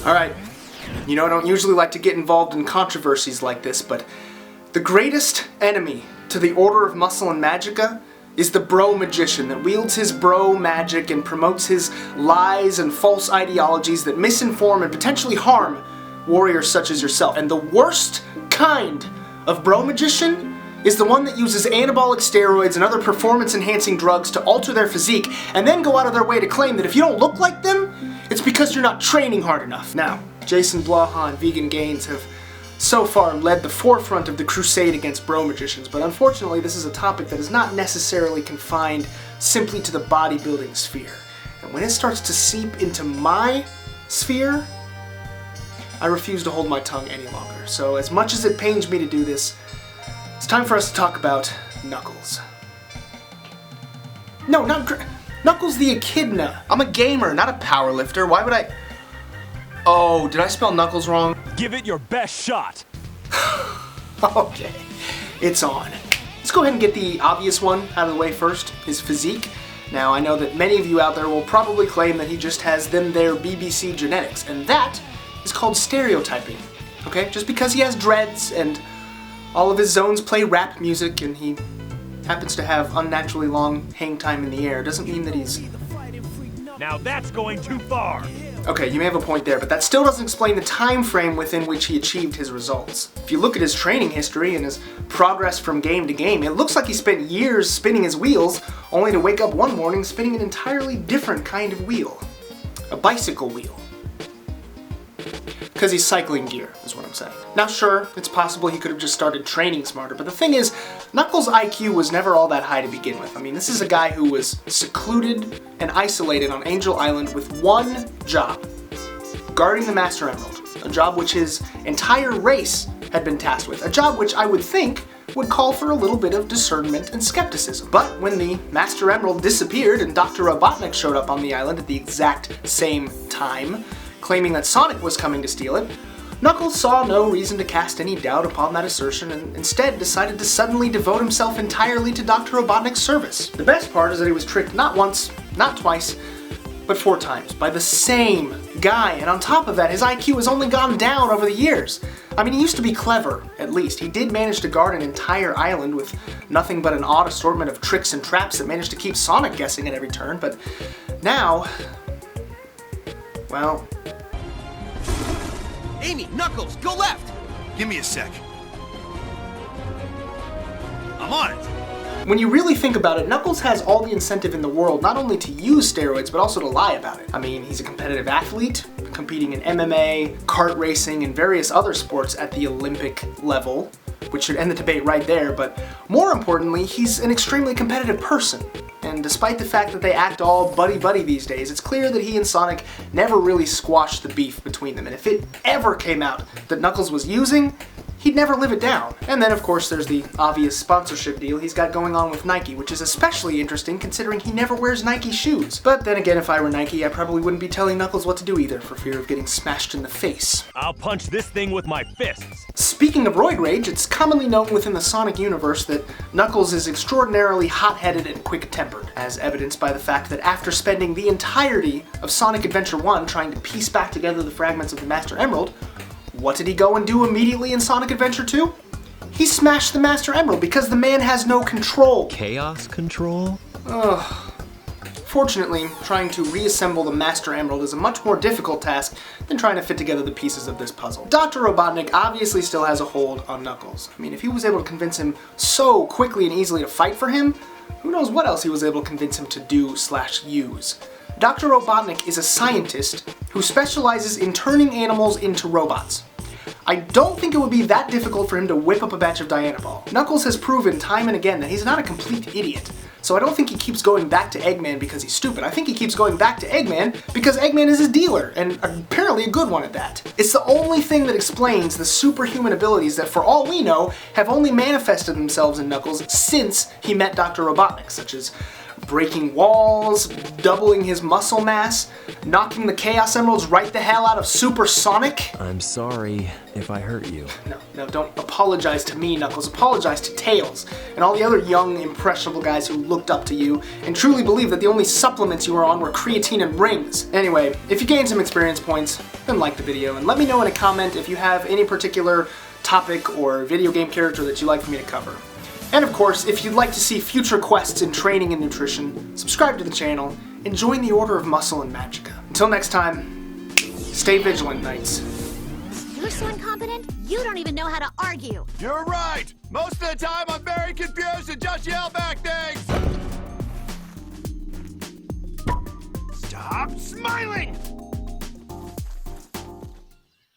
Alright, you know I don't usually like to get involved in controversies like this, but the greatest enemy to the Order of Muscle and Magicka is the bro magician that wields his bro magic and promotes his lies and false ideologies that misinform and potentially harm warriors such as yourself. And the worst kind of bro magician is the one that uses anabolic steroids and other performance-enhancing drugs to alter their physique and then go out of their way to claim that if you don't look like them, it's because you're not training hard enough. Now, Jason Blaha and Vegan Gains have so far led the forefront of the crusade against bro magicians, but unfortunately this is a topic that is not necessarily confined simply to the bodybuilding sphere. And when it starts to seep into my sphere, I refuse to hold my tongue any longer. So as much as it pains me to do this, it's time for us to talk about Knuckles. No, not Knuckles the Echidna. I'm a gamer, not a powerlifter. Why would I... Oh, did I spell Knuckles wrong? Give it your best shot. Okay, it's on. Let's go ahead and get the obvious one out of the way first, his physique. Now, I know that many of you out there will probably claim that he just has them their BBC genetics, and that is called stereotyping, okay? Just because he has dreads and all of his zones play rap music and he happens to have unnaturally long hang time in the air doesn't mean that he's... Now that's going too far. Okay, you may have a point there, but that still doesn't explain the time frame within which he achieved his results. If you look at his training history and his progress from game to game, it looks like he spent years spinning his wheels, only to wake up one morning spinning an entirely different kind of wheel. A bicycle wheel. Because he's cycling gear, is what I'm saying. Now sure, it's possible he could have just started training smarter, but the thing is, Knuckles' IQ was never all that high to begin with. I mean, this is a guy who was secluded and isolated on Angel Island with one job: guarding the Master Emerald. A job which his entire race had been tasked with. A job which I would think would call for a little bit of discernment and skepticism. But when the Master Emerald disappeared and Dr. Robotnik showed up on the island at the exact same time, claiming that Sonic was coming to steal it, Knuckles saw no reason to cast any doubt upon that assertion and instead decided to suddenly devote himself entirely to Dr. Robotnik's service. The best part is that he was tricked not once, not twice, but 4 times by the same guy, and on top of that, his IQ has only gone down over the years. I mean, he used to be clever, at least. He did manage to guard an entire island with nothing but an odd assortment of tricks and traps that managed to keep Sonic guessing at every turn, but now, well... Amy, Knuckles, go left! Give me a sec. I'm on it! When you really think about it, Knuckles has all the incentive in the world not only to use steroids, but also to lie about it. I mean, he's a competitive athlete, competing in MMA, kart racing, and various other sports at the Olympic level, which should end the debate right there, but more importantly, he's an extremely competitive person. And despite the fact that they act all buddy-buddy these days, it's clear that he and Sonic never really squashed the beef between them. And if it ever came out that Knuckles was using, he'd never live it down. And then, of course, there's the obvious sponsorship deal he's got going on with Nike, which is especially interesting considering he never wears Nike shoes. But then again, if I were Nike, I probably wouldn't be telling Knuckles what to do either, for fear of getting smashed in the face. I'll punch this thing with my fists. Speaking of roid rage, it's commonly known within the Sonic universe that Knuckles is extraordinarily hot-headed and quick-tempered, as evidenced by the fact that after spending the entirety of Sonic Adventure 1 trying to piece back together the fragments of the Master Emerald, what did he go and do immediately in Sonic Adventure 2? He smashed the Master Emerald because the man has no control. Chaos control? Ugh. Fortunately, trying to reassemble the Master Emerald is a much more difficult task than trying to fit together the pieces of this puzzle. Dr. Robotnik obviously still has a hold on Knuckles. I mean, if he was able to convince him so quickly and easily to fight for him, who knows what else he was able to convince him to do/use. Dr. Robotnik is a scientist who specializes in turning animals into robots. I don't think it would be that difficult for him to whip up a batch of Dianabol. Knuckles has proven time and again that he's not a complete idiot. So I don't think he keeps going back to Eggman because he's stupid. I think he keeps going back to Eggman because Eggman is his dealer, and apparently a good one at that. It's the only thing that explains the superhuman abilities that, for all we know, have only manifested themselves in Knuckles since he met Dr. Robotnik, such as breaking walls, doubling his muscle mass, knocking the Chaos Emeralds right the hell out of Supersonic. I'm sorry if I hurt you. No, don't apologize to me, Knuckles. Apologize to Tails and all the other young, impressionable guys who looked up to you and truly believed that the only supplements you were on were creatine and rings. Anyway, if you gained some experience points, then like the video and let me know in a comment if you have any particular topic or video game character that you'd like for me to cover. And of course, if you'd like to see future quests in training and nutrition, subscribe to the channel and join the Order of Muscle and Magicka. Until next time, stay vigilant, Knights. You're so incompetent, you don't even know how to argue. You're right. Most of the time, I'm very confused and just yell back things. Stop smiling!